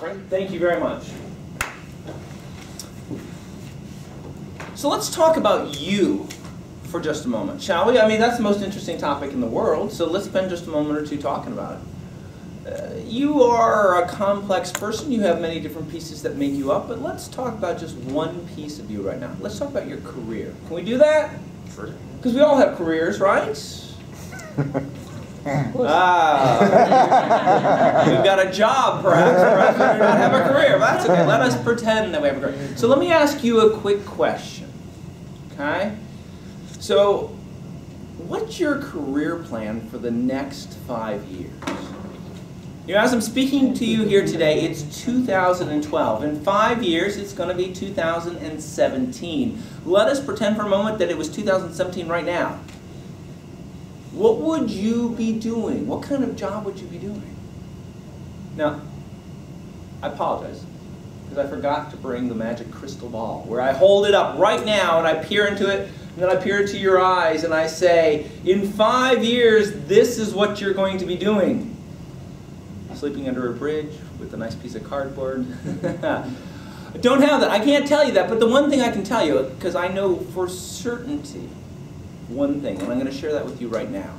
Great. Thank you very much. So let's talk about you for just a moment, shall we? I mean, that's the most interesting topic in the world, so let's spend just a moment or two talking about it. You are a complex person. You have many different pieces that make you up, but let's talk about just one piece of you right now. Let's talk about your career. Can we do that? Sure. Because we all have careers, right? We've got a job, perhaps. We do not have a career. But that's okay. Let us pretend that we have a career. So let me ask you a quick question. Okay? So, what's your career plan for the next 5 years? You know, as I'm speaking to you here today, it's 2012. In 5 years, it's going to be 2017. Let us pretend for a moment that it was 2017 right now. What would you be doing? What kind of job would you be doing? Now, I apologize, because I forgot to bring the magic crystal ball, where I hold it up right now and I peer into it, and then I peer into your eyes and I say, in 5 years, this is what you're going to be doing. Sleeping under a bridge with a nice piece of cardboard. I don't have that. I can't tell you that, but the one thing I can tell you, because I know for certainty one thing, and I'm going to share that with you right now.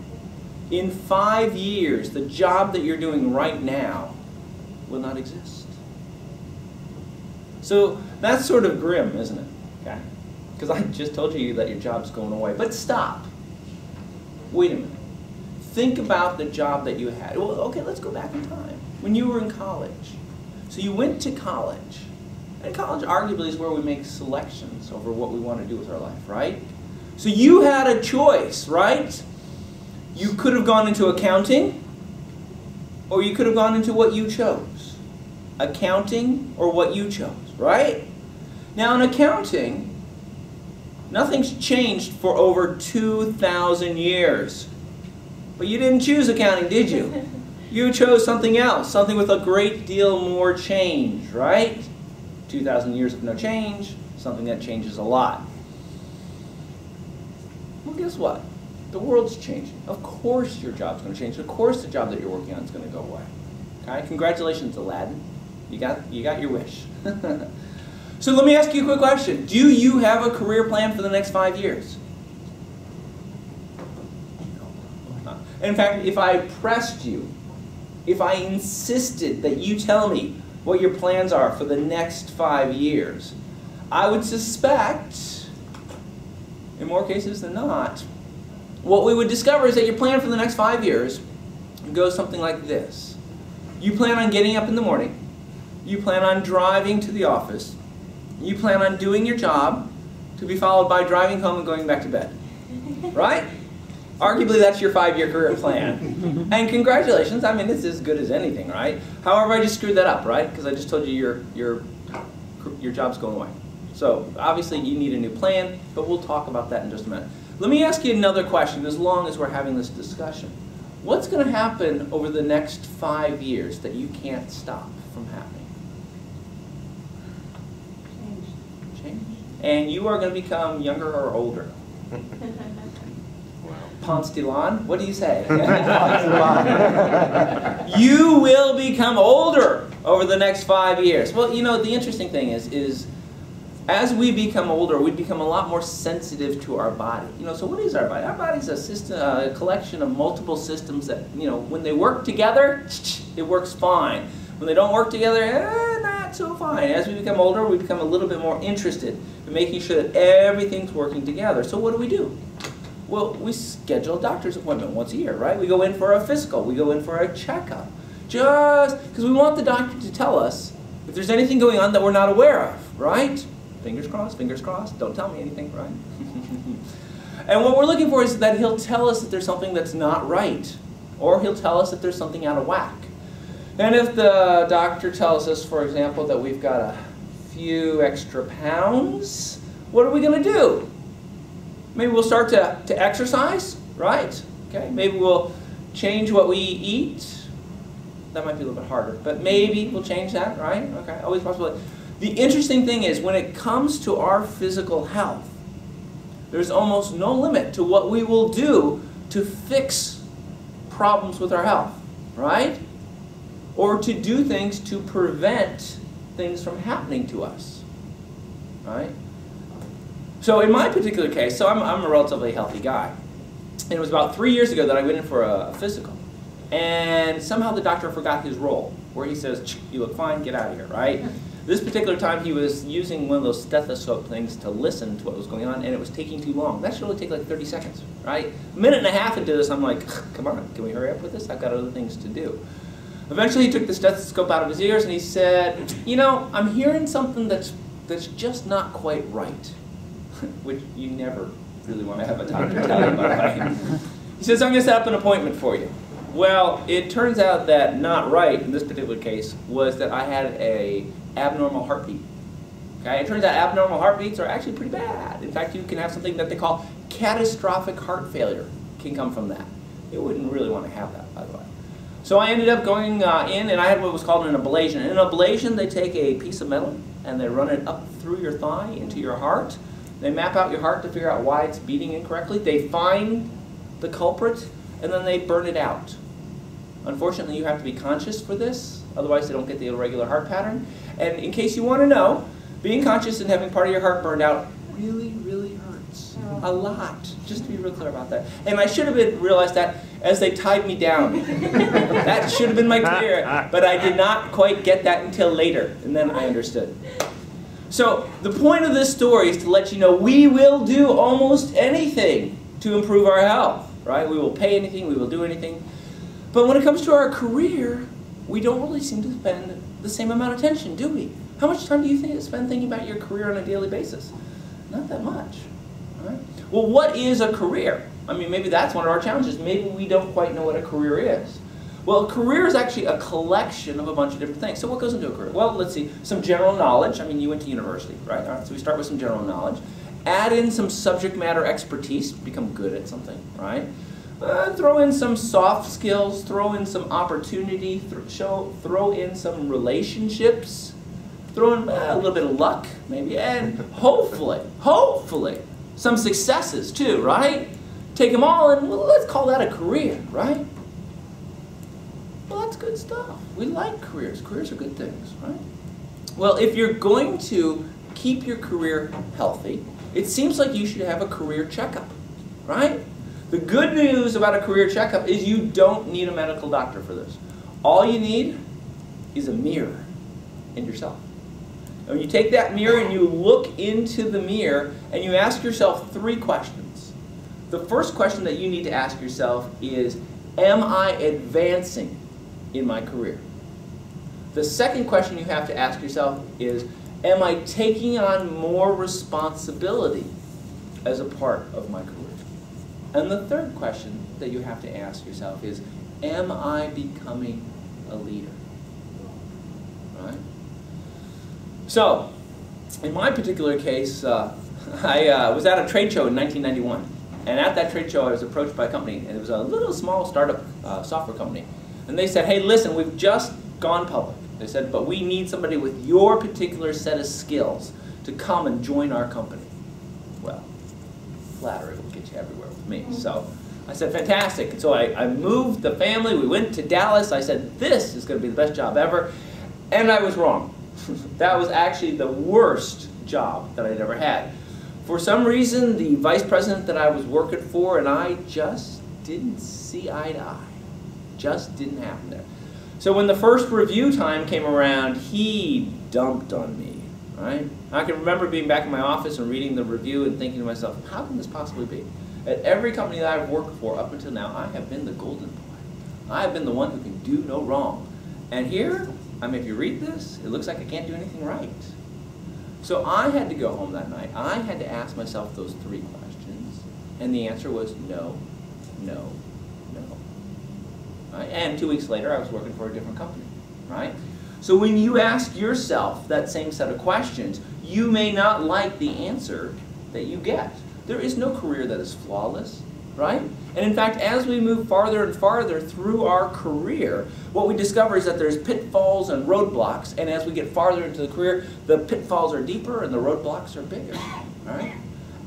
In 5 years, the job that you're doing right now will not exist. So that's sort of grim, isn't it? Okay? Because I just told you that your job's going away. But stop. Wait a minute. Think about the job that you had. Well, okay, let's go back in time. When you were in college. So you went to college. And college arguably is where we make selections over what we want to do with our life, right? So you had a choice, right? You could have gone into accounting, or you could have gone into what you chose. Accounting or what you chose, right? Now in accounting, nothing's changed for over 2,000 years. But you didn't choose accounting, did you? You chose something else, something with a great deal more change, right? 2,000 years of no change, something that changes a lot. Well, guess what? The world's changing. Of course your job's going to change. Of course the job that you're working on is going to go away. Okay? Congratulations, Aladdin. You got your wish. So let me ask you a quick question. Do you have a career plan for the next 5 years? In fact, if I pressed you, if I insisted that you tell me what your plans are for the next 5 years, I would suspect, in more cases than not, what we would discover is that your plan for the next 5 years goes something like this. You plan on getting up in the morning. You plan on driving to the office. You plan on doing your job, to be followed by driving home and going back to bed. Right? Arguably, that's your 5-year career plan. And congratulations, I mean, it's as good as anything, right? However, I just screwed that up, right? Because I just told you your job's going away. So, obviously, you need a new plan, but we'll talk about that in just a minute. Let me ask you another question, as long as we're having this discussion. What's going to happen over the next 5 years that you can't stop from happening? Change. And you are going to become younger or older? Ponce de Leon? What do you say? You will become older over the next 5 years. Well, you know, the interesting thing is as we become older, we become a lot more sensitive to our body. You know, so what is our body? Our body's a system, a collection of multiple systems that, you know, when they work together, it works fine. When they don't work together, not so fine. As we become older, we become a little bit more interested in making sure that everything's working together. So what do? Well, we schedule a doctor's appointment once a year, right? We go in for a physical. We go in for a checkup. Just because we want the doctor to tell us if there's anything going on that we're not aware of, right? Fingers crossed, don't tell me anything, right? And what we're looking for is that he'll tell us that there's something that's not right, or he'll tell us that there's something out of whack. And if the doctor tells us, for example, that we've got a few extra pounds, what are we going to do? Maybe we'll start to exercise, right? Okay, maybe we'll change what we eat. That might be a little bit harder, but maybe we'll change that, right? Okay, always possible. The interesting thing is, when it comes to our physical health, there's almost no limit to what we will do to fix problems with our health, right? or to do things to prevent things from happening to us, right? So in my particular case, so I'm a relatively healthy guy. And it was about 3 years ago that I went in for a physical. And somehow the doctor forgot his role, where he says, you look fine, get out of here, right? This particular time he was using one of those stethoscope things to listen to what was going on, and it was taking too long. That should only take like 30 seconds, right? A minute and a half into this, I'm like, come on, can we hurry up with this? I've got other things to do. Eventually he took the stethoscope out of his ears and he said, you know, I'm hearing something that's just not quite right. Which you never really want to have a doctor tell you about, right? He says, I'm going to set up an appointment for you. Well, it turns out that not right, in this particular case, was that I had an abnormal heartbeat. Okay? It turns out abnormal heartbeats are actually pretty bad. In fact, you can have something that they call catastrophic heart failure. Can come from that. You wouldn't really want to have that, by the way. So I ended up going in, and I had what was called an ablation. In an ablation, they take a piece of metal, and they run it up through your thigh into your heart. They map out your heart to figure out why it's beating incorrectly. They find the culprit, and then they burn it out. Unfortunately, you have to be conscious for this, otherwise they don't get the irregular heart pattern. And in case you want to know, being conscious and having part of your heart burned out really, really hurts. A lot, just to be real clear about that. And I should have realized that as they tied me down. That should have been my career, but I did not quite get that until later, and then I understood. So the point of this story is to let you know we will do almost anything to improve our health, right? We will pay anything, we will do anything. But when it comes to our career, we don't really seem to spend the same amount of attention, do we? How much time do you spend thinking about your career on a daily basis? Not that much, right? Well, what is a career? I mean, maybe that's one of our challenges. Maybe we don't quite know what a career is. Well, a career is actually a collection of a bunch of different things. So what goes into a career? Well, let's see, some general knowledge. I mean, you went to university, right? All right, so we start with some general knowledge. Add in some subject matter expertise, become good at something, right? Throw in some soft skills, throw in some opportunity, throw in some relationships, throw in a little bit of luck, maybe, and hopefully, some successes too, right? Take them all and well, let's call that a career, right? Well, that's good stuff. We like careers. Careers are good things, right? Well, if you're going to keep your career healthy, it seems like you should have a career checkup, right? The good news about a career checkup is you don't need a medical doctor for this. All you need is a mirror and yourself. And when you take that mirror and you look into the mirror and you ask yourself 3 questions. The first question that you need to ask yourself is, am I advancing in my career? The second question you have to ask yourself is, am I taking on more responsibility as a part of my career? And the third question that you have to ask yourself is, am I becoming a leader? Right? So, in my particular case, I was at a trade show in 1991. And at that trade show I was approached by a company, and it was a little small startup software company. And they said, hey, listen, we've just gone public. They said, but we need somebody with your particular set of skills to come and join our company. Well, flattery will get you everywhere with me. So I said, fantastic. And so I moved the family. We went to Dallas. I said, this is going to be the best job ever. And I was wrong. That was actually the worst job that I'd ever had. For some reason, the vice president that I was working for and I just didn't see eye to eye. Just didn't happen there. So when the first review time came around, he dumped on me, right? I can remember being back in my office and reading the review and thinking to myself, how can this possibly be? At every company that I've worked for up until now, I have been the golden boy. I have been the one who can do no wrong. And here, I mean, if you read this, it looks like I can't do anything right. So I had to go home that night. I had to ask myself those 3 questions. And the answer was no, no, no. Right? And 2 weeks later, I was working for a different company. Right? So when you ask yourself that same set of questions, you may not like the answer that you get. There is no career that is flawless. Right? And in fact, as we move farther and farther through our career, what we discover is that there's pitfalls and roadblocks, and as we get farther into the career, the pitfalls are deeper and the roadblocks are bigger. Right?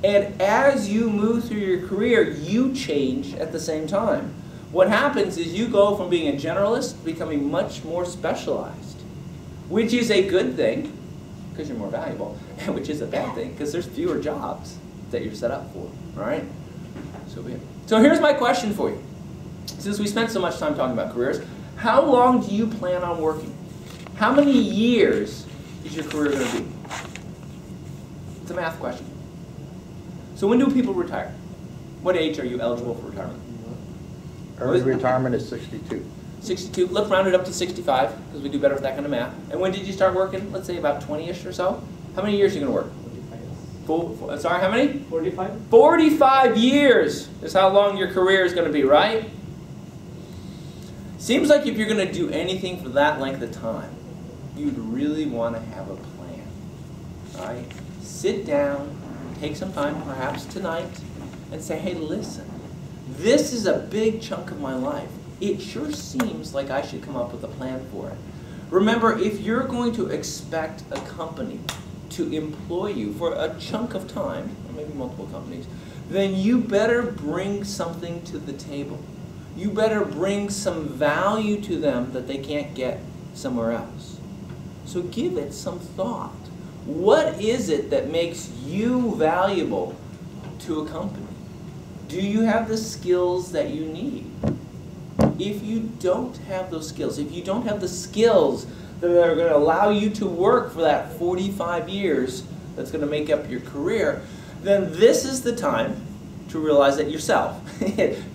And as you move through your career, you change at the same time. what happens is you go from being a generalist to becoming much more specialized, which is a good thing because you're more valuable, and which is a bad thing because there's fewer jobs that you're set up for. All right? So here's my question for you. Since we spent so much time talking about careers, how long do you plan on working? How many years is your career going to be? It's a math question. So when do people retire? What age are you eligible for retirement? Early retirement is 62. 62. Let's round it up to 65 because we do better with that kind of math. And when did you start working? Let's say about 20-ish or so. How many years are you going to work? 45. Sorry, how many? 45. 45 years is how long your career is going to be, right? Seems like if you're going to do anything for that length of time, you'd really want to have a plan. All right? Sit down, take some time, perhaps tonight, and say, hey, listen, this is a big chunk of my life. It sure seems like I should come up with a plan for it. Remember, if you're going to expect a company to employ you for a chunk of time, or maybe multiple companies, then you better bring something to the table. You better bring some value to them that they can't get somewhere else. So give it some thought. What is it that makes you valuable to a company? Do you have the skills that you need? If you don't have those skills, if you don't have the skills that are going to allow you to work for that 45 years that's going to make up your career, then this is the time to realize it yourself.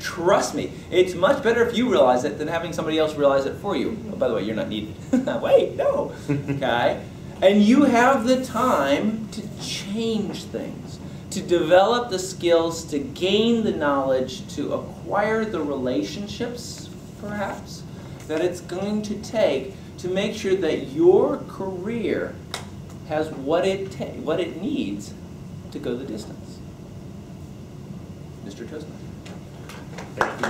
Trust me, it's much better if you realize it than having somebody else realize it for you. Oh, by the way, you're not needed. Wait, no. Okay? And you have the time to change things, to develop the skills, to gain the knowledge, to acquire the relationships, perhaps, that it's going to take to make sure that your career has what it needs to go the distance. Mr. Toastmaster. Thank you.